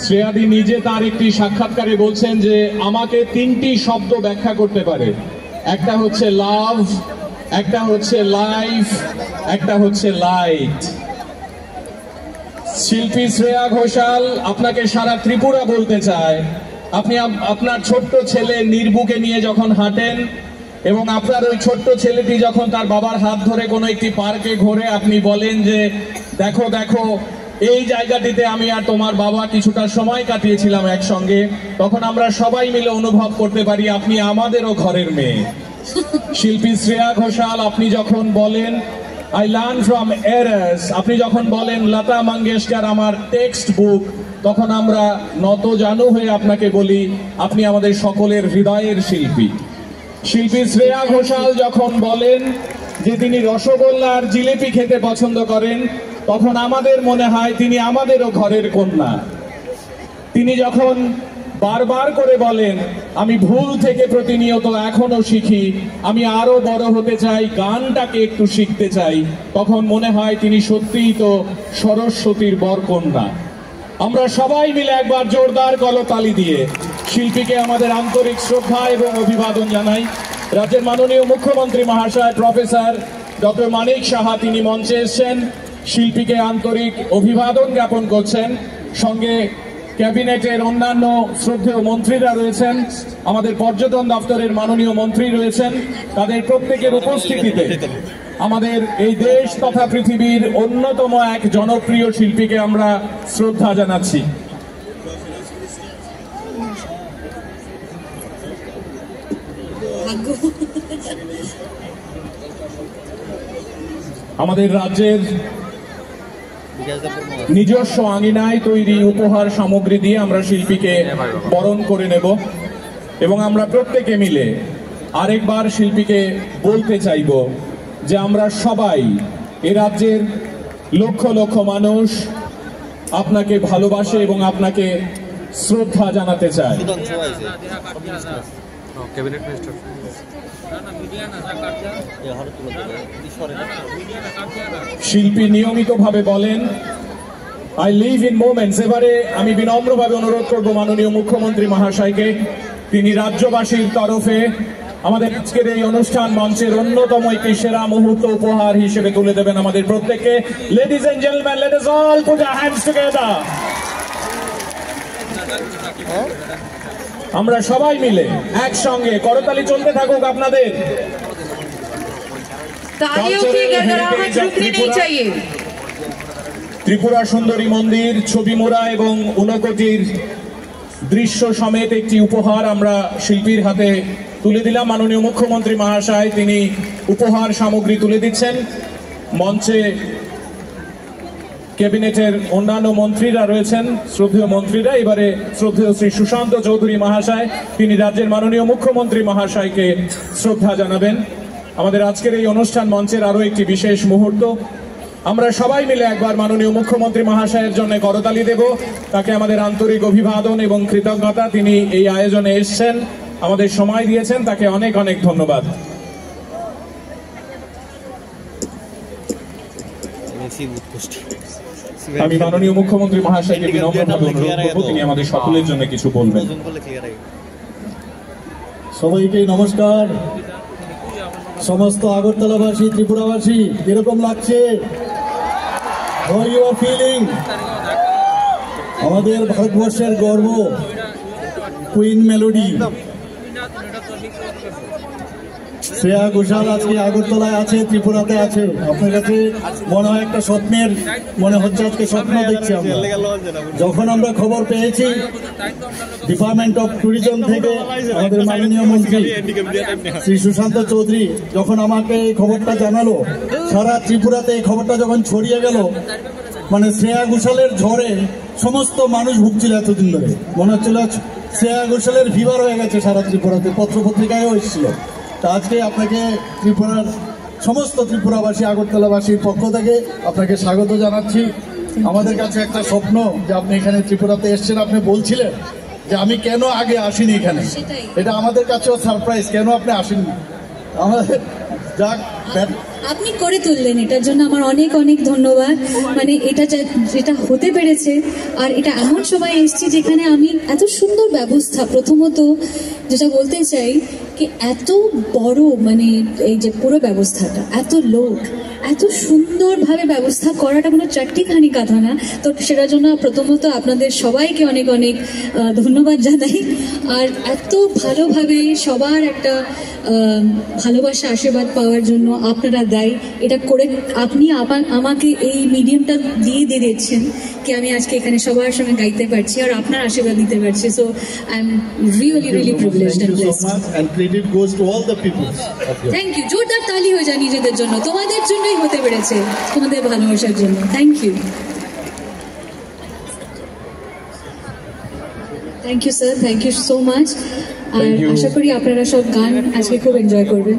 শ্রেয়াদি নিজে তার একটি সাক্ষাৎকারে বলছেন যে আমাকে তিনটি শব্দ ব্যাখ্যা করতে পারে, একটা হচ্ছে লাভ, একটা হচ্ছে লাইফ, একটা হচ্ছে লাইট। শিল্পী শ্রেয়া ঘোষাল আপনাকে সারা ত্রিপুরা বলতে চায়, আপনি আপনার ছোট্ট ছেলে নির্বুকে নিয়ে যখন হাঁটেন এবং আপনার ওই ছোট্ট ছেলেটি যখন তার বাবার হাত ধরে কোনো একটি পার্কে ঘোরে, আপনি বলেন যে দেখো দেখো এই জায়গাটিতে আমি আর তোমার বাবা কিছুটা সময় কাটিয়েছিলাম একসঙ্গে, তখন আমরা সবাই মিলে অনুভব করতে পারি আপনি আমাদেরও ঘরের মেয়ে। শিল্পী শ্রেয়া ঘোষাল আপনি যখন বলেন I learn from errors, আপনি যখন বলেন লতা মঙ্গেশকর আমার টেক্সট বুক, তখন আমরা নত জানু হয়ে আপনাকে বলি আপনি আমাদের সকলের হৃদয়ের শিল্পী। শিল্পী শ্রেয়া ঘোষাল যখন বলেন যে তিনি রসগোল্লা আর জিলেপি খেতে পছন্দ করেন, তখন আমাদের মনে হয় তিনি আমাদেরও ঘরের কন্যা। তিনি যখন বারবার করে বলেন আমি ভুল থেকে প্রতিনিয়ত এখনো শিখি, আমি আরো বড় হতে চাই, গানটাকে একটু শিখতে চাই, তখন মনে হয় তিনি সত্যিই তো সরস্বতীর বরকন্যা। আমরা সবাই মিলে একবার জোরদার করতালি দিয়ে শিল্পীকে আমাদের আন্তরিক শ্রদ্ধা এবং অভিবাদন জানাই। রাজ্যের মাননীয় মুখ্যমন্ত্রী মহাশয় প্রফেসর ডক্টর মানিক সাহা তিনি মঞ্চে এসেছেন, শিল্পীকে আন্তরিক অভিবাদন জ্ঞাপন করছেন। সঙ্গে ক্যাবিনেটের অন্যান্য শ্রদ্ধেয় মন্ত্রীরা রয়েছেন, আমাদের পর্যটন দপ্তরের মাননীয় মন্ত্রী রয়েছেন, তাদের প্রত্যেকের উপস্থিতিতে আমাদের এই দেশ তথা পৃথিবীর অন্যতম এক জনপ্রিয় শিল্পীকে আমরা শ্রদ্ধা জানাচ্ছি। আমাদের রাজ্যের নিজস্ব আঙিনায় তৈরি উপহার সামগ্রী দিয়ে আমরা শিল্পীকে বরণ করে নেব এবং আমরা প্রত্যেকে মিলে আরেকবার শিল্পীকে বলতে চাইব যে আমরা সবাই এ রাজ্যের লক্ষ লক্ষ মানুষ আপনাকে ভালোবাসে এবং আপনাকে শ্রদ্ধা জানাতে চায়। শিল্পী নিয়মিতভাবে বলেন আই লিভ ইন মোমেন্টস। এবারে আমি বিনম্রভাবে অনুরোধ করব মাননীয় মুখ্যমন্ত্রী মহাশয়কে, তিনি রাজ্যবাসীর তরফে আমাদের আজকের এই অনুষ্ঠান মঞ্চের অন্যতম একটি সেরা মুহূর্ত উপহার হিসেবে তুলে দেবেন আমাদের প্রত্যেককে। Ladies and gentleman, let us all put our hands together. আমরা সবাই মিলে একসঙ্গে করতালি চলতে থাকুক আপনাদের। ত্রিপুরা সুন্দরী মন্দির, ছবি মোড়া এবং ঊনকোটির দৃশ্য সমেত একটি উপহার আমরা শিল্পীর হাতে তুলে দিলাম। মাননীয় মুখ্যমন্ত্রী মহাশয় তিনি উপহার সামগ্রী তুলে দিচ্ছেন। মঞ্চে ক্যাবিনেটের অন্যান্য মন্ত্রীরা রয়েছেন, শ্রদ্ধেয় মন্ত্রীরা। এবারে শ্রদ্ধেয় শ্রী সুশান্ত চৌধুরী মহাশয় তিনি রাজ্যের মাননীয় মুখ্যমন্ত্রী মহাশয়কে শ্রদ্ধা জানাবেন। আমাদের আজকের এই অনুষ্ঠান মঞ্চের আরো একটি বিশেষ মুহূর্ত। আমরা সবাই মিলে একবার মাননীয় মুখ্যমন্ত্রী মহাশয়ের জন্য করতালি দেব, তাকে আমাদের আন্তরিক অভিবাদন এবং কৃতজ্ঞতা। তিনি এই আয়োজনে এসেছেন, আমাদের সময় দিয়েছেন, তাকে অনেক অনেক ধন্যবাদ। আমি মাননীয় মুখ্যমন্ত্রী মহাশয়কে বিনম্রভাবে অনুরোধ করব তিনি আমাদের সকলের জন্য কিছু বলবেন। সবাইকে নমস্কার। সমস্ত আগরতলাবাসী, ত্রিপুরাবাসী, কিরকম লাগছে? How you are feeling? আমাদের ভারতবর্ষের গর্ব কুইন মেলোডি শ্রেয়া ঘোষাল আজকে আগরতলায় আছে, ত্রিপুরাতে আছে। আপনার কাছে মনে হয় একটা স্বপ্নের মনে হচ্ছে, আজকে স্বপ্ন দেখছি আমরা। যখন আমরা খবর পেয়েছি ডিপার্টমেন্ট অফ ট্যুরিজম থেকে আমাদের মাননীয় মন্ত্রী শ্রী সুশান্ত চৌধুরী যখন আমাকে এই খবরটা জানালো, সারা ত্রিপুরাতে এই খবরটা যখন ছড়িয়ে গেল, মানে শ্রেয়া ঘোষালের ঝড়ে সমস্ত মানুষ ভুগছিল এতদিন ধরে। মনে হচ্ছিল শ্রেয়া ঘোষালের ফিভার হয়ে গেছে সারা ত্রিপুরাতে, পত্রপত্রিকায়ও এসেছিল। তা আজকে আপনাকে ত্রিপুরার সমস্ত ত্রিপুরাবাসী, আগরতলাবাসীর পক্ষ থেকে আপনাকে স্বাগত জানাচ্ছি। আমাদের কাছে একটা স্বপ্ন যে আপনি এখানে ত্রিপুরাতে এসেছেন। আপনি বলছিলেন যে আমি কেন আগে আসিনি এখানে, এটা আমাদের কাছেও সারপ্রাইজ, কেন আপনি আসেননি। আমাদের যাক আপনি করে তুললেন, এটার জন্য আমার অনেক অনেক ধন্যবাদ। মানে এটা যেটা হতে পেরেছে, আর এটা এমন সময় এসেছি যেখানে আমি এত সুন্দর ব্যবস্থা, প্রথমত যেটা বলতে চাই কি এত বড় মানে এই যে পুরো ব্যবস্থাটা, এত লোক, এত সুন্দরভাবে ব্যবস্থা করাটা কোনো চারটিখানি কথা না। তো সেটার জন্য প্রথমত আপনাদের সবাইকে অনেক অনেক ধন্যবাদ জানাই। আর এত ভালোভাবে সবার একটা ভালোবাসা আশীর্বাদ পাওয়ার জন্য আপনারা দায়ী। এটা করে আপনি আমাকে এই মিডিয়ামটা দিয়ে দিচ্ছেন কি আমি আজকে এখানে সবার সঙ্গে গাইতে পারছি আর আপনার আশীর্বাদ দিতে পারছি। So I am really privileged and blessed. and credit goes to all the people. Thank you. জোরদার তালি হয়ে যায় নিজেদের জন্য, তোমাদের জন্যই হতে পেরেছে, তোমাদের ভালোবাসার জন্য। Thank you sir, thank you so much. আর আশা করি আপনারা সব গান আজকে খুব এনজয় করবেন।